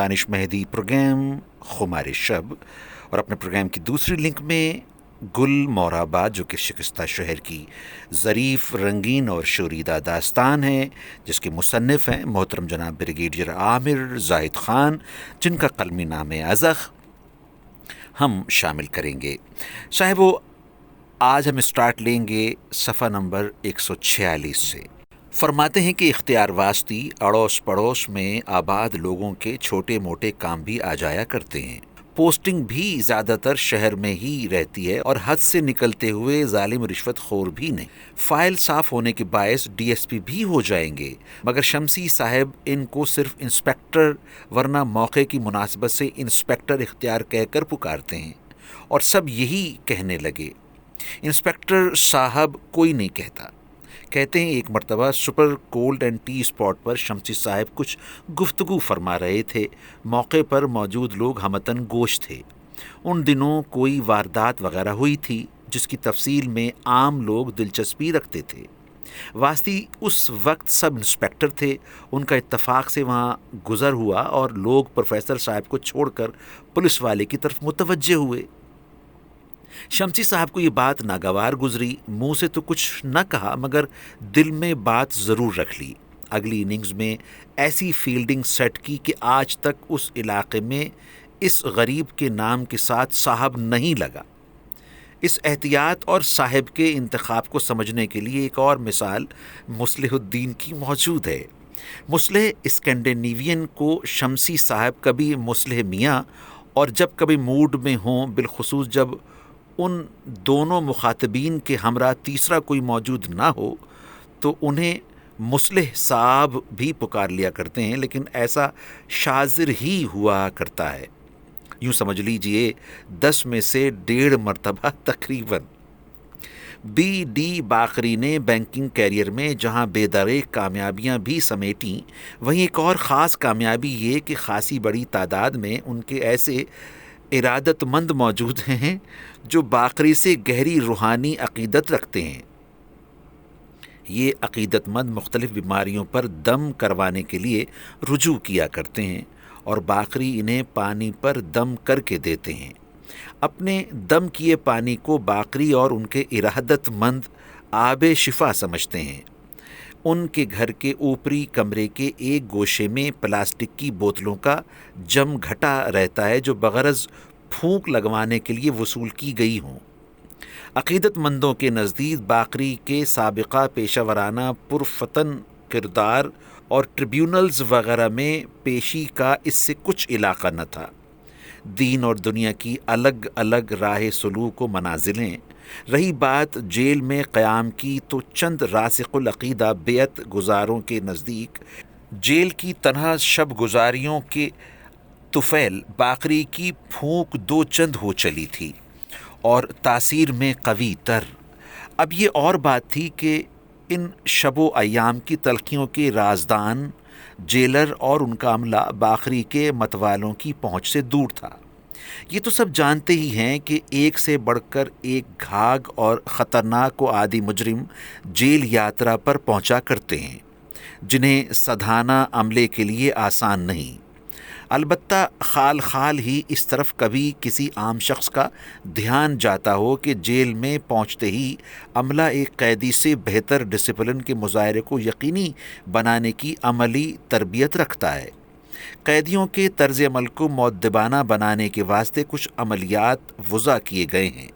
دانش مہدی programme خمار شب، اور اپنے پروگرام کی دوسری لنک میں گل موراباد، جو کہ شکستہ شہر کی ظریف، رنگین اور شوریدہ داستان ہے، جس کے مصنف ہیں محترم جناب بریگیڈیئر عامر زاہد خان، جن کا قلمی نام ہے ازخ، ہم شامل کریں گے۔ صاحبو، آج ہم اسٹارٹ لیں گے صفحہ نمبر 146 سے۔ فرماتے ہیں کہ اختیار واسطی اڑوس پڑوس میں آباد لوگوں کے چھوٹے موٹے کام بھی آ جایا کرتے ہیں۔ پوسٹنگ بھی زیادہ تر شہر میں ہی رہتی ہے، اور حد سے نکلتے ہوئے ظالم رشوت خور بھی نہیں۔ فائل صاف ہونے کے باعث ڈی ایس پی بھی ہو جائیں گے، مگر شمسی صاحب ان کو صرف انسپیکٹر، ورنہ موقع کی مناسبت سے انسپیکٹر اختیار کہہ کر پکارتے ہیں، اور سب یہی کہنے لگے۔ انسپیکٹر صاحب کوئی نہیں کہتا۔ کہتے ہیں ایک مرتبہ super cold and tea spot پر شمسی صاحب کچھ گفتگو فرما رہے تھے۔ موقع پر موجود لوگ ہمتن گوش تھے۔ ان دنوں کوئی واردات وغیرہ ہوئی تھی جس کی تفصیل میں عام لوگ دلچسپی رکھتے تھے۔ واسطی اس وقت سب انسپیکٹر تھے۔ ان کا اتفاق سے وہاں گزر ہوا اور لوگ پروفیسر صاحب کو چھوڑ کر پولیس والے کی طرف متوجہ ہوئے۔ شمسی صاحب کو یہ بات ناگوار گزری، منہ سے تو کچھ نہ کہا مگر دل میں بات ضرور رکھ لی۔ اگلی اننگز میں ایسی فیلڈنگ سیٹ کی کہ آج تک اس علاقے میں اس غریب کے نام کے ساتھ صاحب نہیں لگا۔ اس احتیاط اور صاحب کے انتخاب کو سمجھنے کے لیے ایک اور مثال مصلح الدین کی موجود ہے۔ مصلح اسکینڈینیوین کو شمسی صاحب کبھی مصلح میاں، اور جب کبھی موڈ میں ہوں، بالخصوص جب ان دونوں مخاطبین کے ہمراہ تیسرا کوئی موجود نہ ہو، تو انہیں مصلح صاحب بھی پکار لیا کرتے ہیں، لیکن ایسا شاذر ہی ہوا کرتا ہے۔ یوں سمجھ لیجئے 10 میں سے 1.5 مرتبہ تقریباً۔ بی ڈی باقری نے بینکنگ کیریئر میں جہاں بے دریغ کامیابیاں بھی سمیٹیں، وہیں ایک اور خاص کامیابی یہ کہ خاصی بڑی تعداد میں ان کے ایسے ارادت مند موجود ہیں جو باقری سے گہری روحانی عقیدت رکھتے ہیں۔ یہ عقیدت مند مختلف بیماریوں پر دم کروانے کے لیے رجوع کیا کرتے ہیں، اور باقری انہیں پانی پر دم کر کے دیتے ہیں۔ اپنے دم کیے پانی کو باقری اور ان کے ارادت مند آب شفا سمجھتے ہیں۔ ان کے گھر کے اوپری کمرے کے ایک گوشے میں پلاسٹک کی بوتلوں کا جم گھٹا رہتا ہے جو بغرض پھونک لگوانے کے لیے وصول کی گئی ہوں۔ عقیدت مندوں کے نزدیک باقری کے سابقہ پیشہ ورانہ پرفتن کردار اور ٹریبیونلز وغیرہ میں پیشی کا اس سے کچھ علاقہ نہ تھا۔ دین اور دنیا کی الگ الگ راہ سلوک و منازلیں۔ رہی بات جیل میں قیام کی، تو چند راسخ العقیدہ بیعت گزاروں کے نزدیک جیل کی تنہا شب گزاریوں کے طفیل باقری کی پھونک 2 چند ہو چلی تھی، اور تاثیر میں قوی تر۔ اب یہ اور بات تھی کہ ان شب و ایام کی تلخیوں کے رازدان جیلر اور ان کا عملہ باقری کے متوالوں کی پہنچ سے دور تھا۔ یہ تو سب جانتے ہی ہیں کہ ایک سے بڑھ کر ایک گھاگ اور خطرناک و عادی مجرم جیل یاترا پر پہنچا کرتے ہیں، جنہیں سدھانا عملے کے لیے آسان نہیں۔ البتہ خال خال ہی اس طرف کبھی کسی عام شخص کا دھیان جاتا ہو کہ جیل میں پہنچتے ہی عملہ ایک قیدی سے بہتر ڈسپلن کے مظاہرے کو یقینی بنانے کی عملی تربیت رکھتا ہے۔ قیدیوں کے طرز عمل کو مؤدبانہ بنانے کے واسطے کچھ عملیات وضع کیے گئے ہیں۔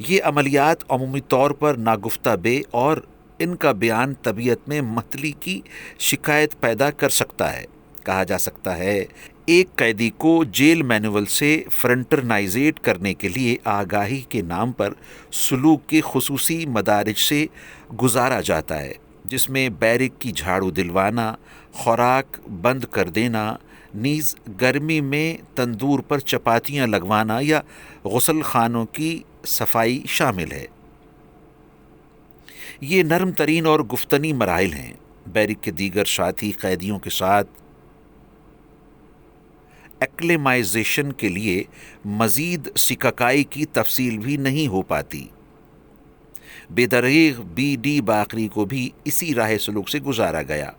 یہ عملیات عمومی طور پر ناگفتہ بے، اور ان کا بیان طبیعت میں متلی کی شکایت پیدا کر سکتا ہے۔ کہا جا سکتا ہے ایک قیدی کو جیل مینول سے فرنٹرنائزیٹ کرنے کے لیے آگاہی کے نام پر سلوک کے خصوصی مدارج سے گزارا جاتا ہے، جس میں بیرک کی جھاڑو دلوانا، خوراک بند کر دینا، نیز گرمی میں تندور پر چپاتیاں لگوانا یا غسل خانوں کی صفائی شامل ہے۔ یہ نرم ترین اور گفتنی مراحل ہیں۔ بیرک کے دیگر ساتھی قیدیوں کے ساتھ ایکلیمائزیشن کے لیے مزید سککائی کی تفصیل بھی نہیں ہو پاتی۔ بے دریغ بی ڈی باقری کو بھی اسی راہ سلوک سے گزارا گیا۔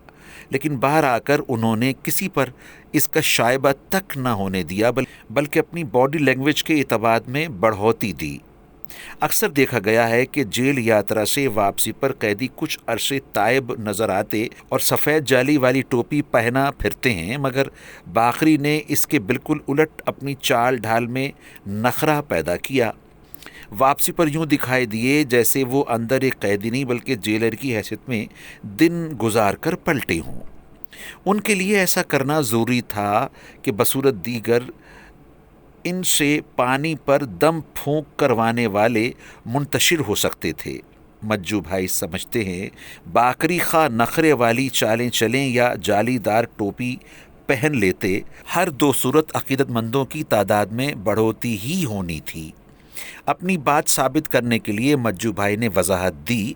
لیکن باہر آ کر انہوں نے کسی پر اس کا شائبہ تک نہ ہونے دیا، بلکہ اپنی باڈی لینگویج کے اعتبار میں بڑھوتی دی۔ اکثر دیکھا گیا ہے کہ جیل یاترا سے واپسی پر قیدی کچھ عرصے تائب نظر آتے اور سفید جالی والی ٹوپی پہنا پھرتے ہیں، مگر باقری نے اس کے بالکل الٹ اپنی چال ڈھال میں نخرہ پیدا کیا۔ واپسی پر یوں دکھائی دیے جیسے وہ اندر ایک قیدی نہیں بلکہ جیلر کی حیثیت میں دن گزار کر پلٹے ہوں۔ ان کے لیے ایسا کرنا ضروری تھا کہ بصورت دیگر ان سے پانی پر دم پھونک کروانے والے منتشر ہو سکتے تھے۔ مجو بھائی سمجھتے ہیں باقری خواہ نخرے والی چالیں چلیں یا جالی دار ٹوپی پہن لیتے، ہر دو صورت عقیدت مندوں کی تعداد میں بڑھوتی ہی ہونی تھی۔ اپنی بات ثابت کرنے کے لیے مجو بھائی نے وضاحت دی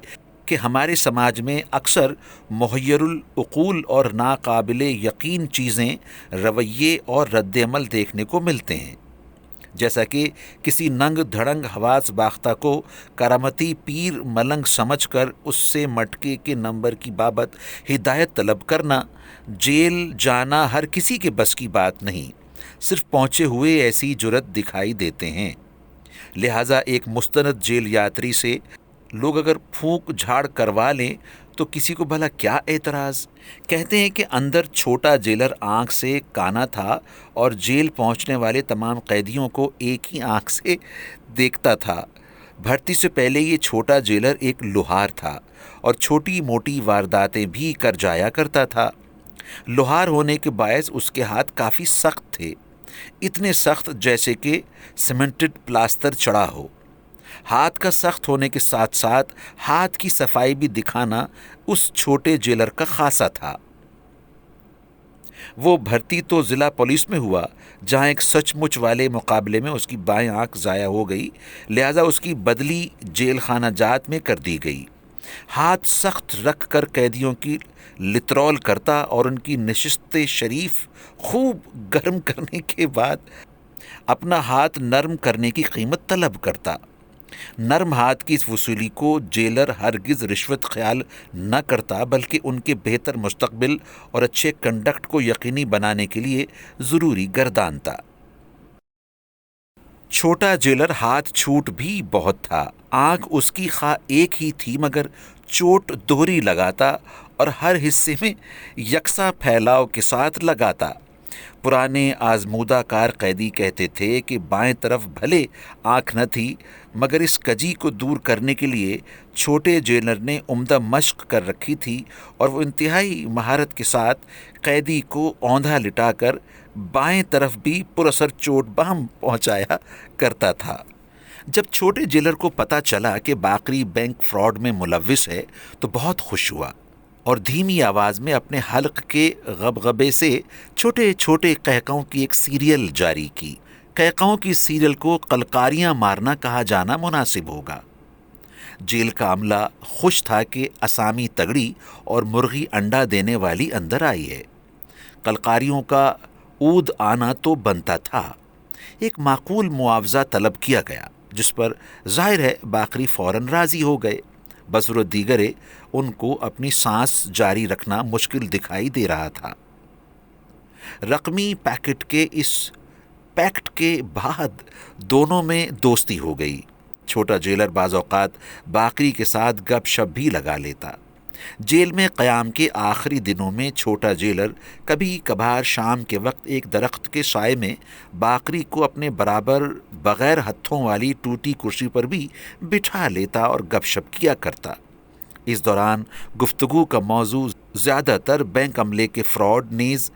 کہ ہمارے سماج میں اکثر محیر العقول اور ناقابل یقین چیزیں، رویے اور رد عمل دیکھنے کو ملتے ہیں، جیسا کہ کسی ننگ دھڑنگ حواس باختہ کو کرامتی پیر ملنگ سمجھ کر اس سے مٹکے کے نمبر کی بابت ہدایت طلب کرنا۔ جیل جانا ہر کسی کے بس کی بات نہیں، صرف پہنچے ہوئے ایسی جرت دکھائی دیتے ہیں۔ لہٰذا ایک مستند جیل یاتری سے لوگ اگر پھونک جھاڑ کروا لیں تو کسی کو بھلا کیا اعتراض؟ کہتے ہیں کہ اندر چھوٹا جیلر آنکھ سے کانا تھا اور جیل پہنچنے والے تمام قیدیوں کو ایک ہی آنکھ سے دیکھتا تھا۔ بھرتی سے پہلے یہ چھوٹا جیلر ایک لوہار تھا اور چھوٹی موٹی وارداتیں بھی کر جایا کرتا تھا۔ لوہار ہونے کے باعث اس کے ہاتھ کافی سخت تھے، اتنے سخت جیسے کہ سیمنٹڈ پلاسٹر چڑھا ہو۔ ہاتھ کا سخت ہونے کے ساتھ ساتھ ہاتھ کی صفائی بھی دکھانا اس چھوٹے جیلر کا خاصہ تھا۔ وہ بھرتی تو ضلع پولیس میں ہوا، جہاں ایک سچ مچ والے مقابلے میں اس کی بائیں آنکھ ضائع ہو گئی، لہذا اس کی بدلی جیل خانہ جات میں کر دی گئی۔ ہاتھ سخت رکھ کر قیدیوں کی لترول کرتا اور ان کی نشست شریف خوب گرم کرنے کے بعد اپنا ہاتھ نرم کرنے کی قیمت طلب کرتا۔ نرم ہاتھ کی اس وصولی کو جیلر ہرگز رشوت خیال نہ کرتا، بلکہ ان کے بہتر مستقبل اور اچھے کنڈکٹ کو یقینی بنانے کے لیے ضروری گردانتا۔ چھوٹا جیلر ہاتھ چھوٹ بھی بہت تھا۔ آنکھ اس کی خواہ ایک ہی تھی مگر چوٹ دوہری لگاتا اور ہر حصے میں یکساں پھیلاؤ کے ساتھ لگاتا۔ پرانے آزمودہ کار قیدی کہتے تھے کہ بائیں طرف بھلے آنکھ نہ تھی مگر اس کجی کو دور کرنے کے لیے چھوٹے جیلر نے عمدہ مشق کر رکھی تھی اور وہ انتہائی مہارت کے ساتھ قیدی کو اوندھا لٹا کر بائیں طرف بھی پراثر چوٹ بہم پہنچایا کرتا تھا۔ جب چھوٹے جیلر کو پتہ چلا کہ باقری بینک فراڈ میں ملوث ہے تو بہت خوش ہوا اور دھیمی آواز میں اپنے حلق کے غبغبے سے چھوٹے چھوٹے قہقہوں کی ایک سیریل جاری کی۔ قہقہوں کی سیریل کو قلقاریاں مارنا کہا جانا مناسب ہوگا۔ جیل کا عملہ خوش تھا کہ اسامی تگڑی اور مرغی انڈا دینے والی اندر آئی ہے۔ قلقاریوں کا عود آنا تو بنتا تھا۔ ایک معقول معاوضہ طلب کیا گیا جس پر ظاہر ہے باقری فوراً راضی ہو گئے۔ بصورت دیگرے ان کو اپنی سانس جاری رکھنا مشکل دکھائی دے رہا تھا۔ رقمی پیکٹ کے اس پیکٹ کے بعد دونوں میں دوستی ہو گئی۔ چھوٹا جیلر بعض اوقات باقری کے ساتھ گپ شپ بھی لگا لیتا۔ جیل میں قیام کے آخری دنوں میں چھوٹا جیلر کبھی کبھار شام کے وقت ایک درخت کے سائے میں باقری کو اپنے برابر بغیر ہتھوں والی ٹوٹی کرسی پر بھی بٹھا لیتا اور گپ شپ کیا کرتا۔ اس دوران گفتگو کا موضوع زیادہ تر بینک عملے کے فراڈ نیز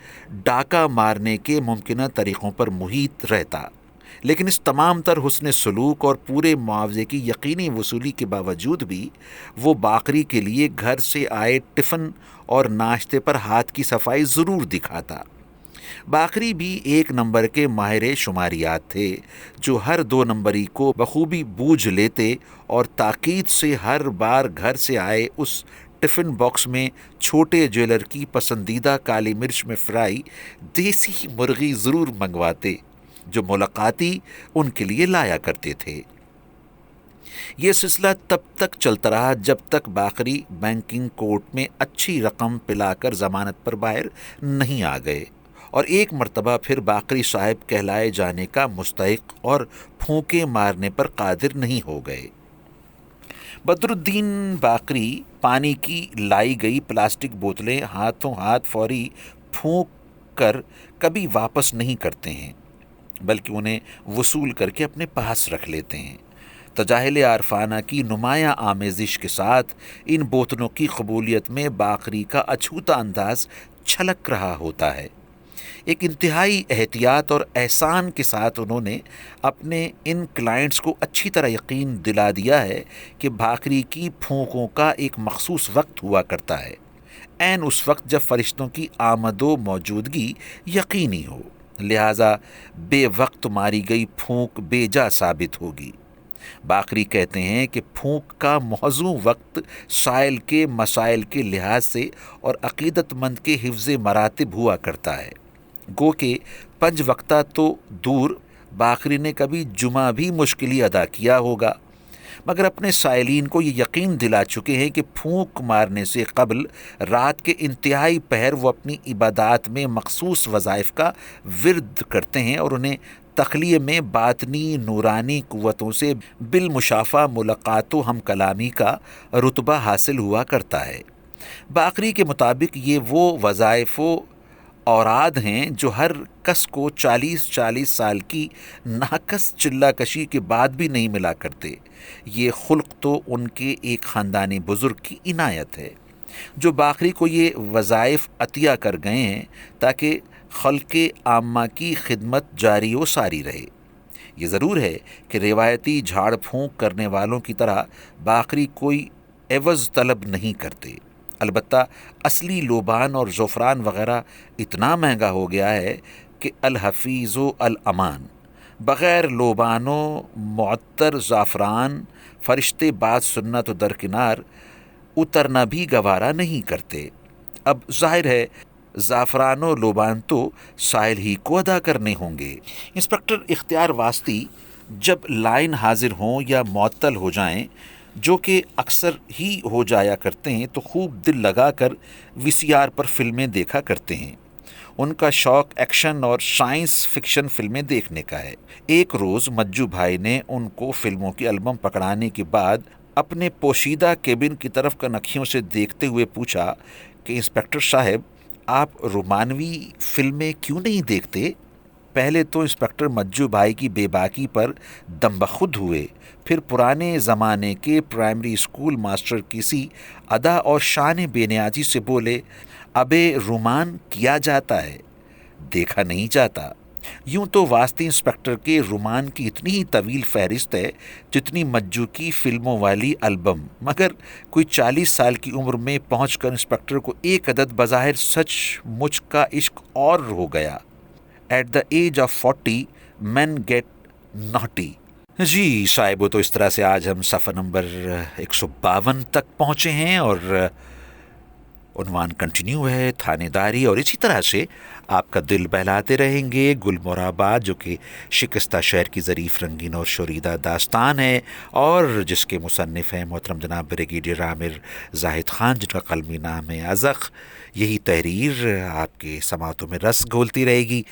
ڈاکہ مارنے کے ممکنہ طریقوں پر محیط رہتا، لیکن اس تمام تر حسن سلوک اور پورے معاوضے کی یقینی وصولی کے باوجود بھی وہ باقری کے لیے گھر سے آئے ٹفن اور ناشتے پر ہاتھ کی صفائی ضرور دکھاتا۔ باقری بھی ایک نمبر کے ماہر شماریات تھے جو ہر دو نمبری کو بخوبی بوجھ لیتے اور تاکید سے ہر بار گھر سے آئے اس ٹفن باکس میں چھوٹے جیلر کی پسندیدہ کالی مرچ میں فرائی دیسی مرغی ضرور منگواتے جو ملاقاتی ان کے لیے لایا کرتے تھے۔ یہ سلسلہ تب تک چلتا رہا جب تک باقری بینکنگ کورٹ میں اچھی رقم پلا کر ضمانت پر باہر نہیں آ گئے اور ایک مرتبہ پھر باقری صاحب کہلائے جانے کا مستحق اور پھونکے مارنے پر قادر نہیں ہو گئے۔ بدر الدین باقری پانی کی لائی گئی پلاسٹک بوتلیں ہاتھوں ہاتھ فوری پھونک کر کبھی واپس نہیں کرتے ہیں، بلکہ انہیں وصول کر کے اپنے پاس رکھ لیتے ہیں۔ تجاہل عارفانہ کی نمایاں آمیزش کے ساتھ ان بوتلوں کی قبولیت میں باقری کا اچھوتا انداز چھلک رہا ہوتا ہے۔ ایک انتہائی احتیاط اور احسان کے ساتھ انہوں نے اپنے ان کلائنٹس کو اچھی طرح یقین دلا دیا ہے کہ باقری کی پھونکوں کا ایک مخصوص وقت ہوا کرتا ہے، عین اس وقت جب فرشتوں کی آمد و موجودگی یقینی ہو، لہٰذا بے وقت ماری گئی پھونک بے جا ثابت ہوگی۔ باقری کہتے ہیں کہ پھونک کا موزوں وقت سائل کے مسائل کے لحاظ سے اور عقیدت مند کے حفظ مراتب ہوا کرتا ہے۔ گو کہ 5 وقتہ تو دور، باقری نے کبھی جمعہ بھی مشکلی ادا کیا ہوگا، مگر اپنے سائلین کو یہ یقین دلا چکے ہیں کہ پھونک مارنے سے قبل رات کے انتہائی پہر وہ اپنی عبادات میں مخصوص وظائف کا ورد کرتے ہیں اور انہیں تخلیے میں باطنی نورانی قوتوں سے بالمشافہ ملاقات و ہم کلامی کا رتبہ حاصل ہوا کرتا ہے۔ باقری کے مطابق یہ وہ وظائف و اوراد ہیں جو ہر کس کو 40 سال کی ناقص چلہ کشی کے بعد بھی نہیں ملا کرتے۔ یہ خلق تو ان کے ایک خاندانی بزرگ کی عنایت ہے جو باقری کو یہ وظائف عطیہ کر گئے ہیں تاکہ خلق عامہ کی خدمت جاری و ساری رہے۔ یہ ضرور ہے کہ روایتی جھاڑ پھونک کرنے والوں کی طرح باقری کوئی عوض طلب نہیں کرتے، البتہ اصلی لوبان اور زعفران وغیرہ اتنا مہنگا ہو گیا ہے کہ الحفیظ و الامان، بغیر لوبان و معطر زعفران فرشتے بعد سنت و درکنار اترنا بھی گوارا نہیں کرتے۔ اب ظاہر ہے زعفران و لوبان تو سائل ہی کو ادا کرنے ہوں گے۔ انسپکٹر اختیار واسطی جب لائن حاضر ہوں یا معطل ہو جائیں، جو کہ اکثر ہی ہو جایا کرتے ہیں، تو خوب دل لگا کر VCR پر فلمیں دیکھا کرتے ہیں۔ ان کا شوق ایکشن اور سائنس فکشن فلمیں دیکھنے کا ہے۔ ایک روز مجو بھائی نے ان کو فلموں کی البم پکڑانے کے بعد اپنے پوشیدہ کیبن کی طرف کنکھیوں سے دیکھتے ہوئے پوچھا کہ انسپکٹر صاحب، آپ رومانوی فلمیں کیوں نہیں دیکھتے؟ پہلے تو انسپکٹر مجو بھائی کی بے باکی پر دم بخود ہوئے، پھر پرانے زمانے کے پرائمری اسکول ماسٹر کسی ادا اور شان بے نیازی سے بولے، ابے رومان کیا جاتا ہے، دیکھا نہیں جاتا۔ یوں تو واسطی انسپکٹر کے رومان کی اتنی ہی طویل فہرست ہے جتنی مجو کی فلموں والی البم، مگر کوئی 40 سال کی عمر میں پہنچ کر انسپکٹر کو ایک عدد بظاہر سچ مچ کا عشق اور ہو گیا۔ At the age of 40 men get naughty۔ جی صاحب، تو اس طرح سے آج ہم صفحہ نمبر 152 تک پہنچے ہیں اور عنوان کنٹینیو ہے تھانے داری، اور اسی طرح سے آپ کا دل بہلاتے رہیں گے گل موراباد، جو کہ شکستہ شہر کی ظریف رنگین اور شوریدہ داستان ہے اور جس کے مصنف ہیں محترم جناب بریگیڈیئر عامر زاہد خان، جن کا قلمی نام ہے ازخ۔ یہی تحریر آپ کے سماعتوں میں رس گھولتی رہے گی۔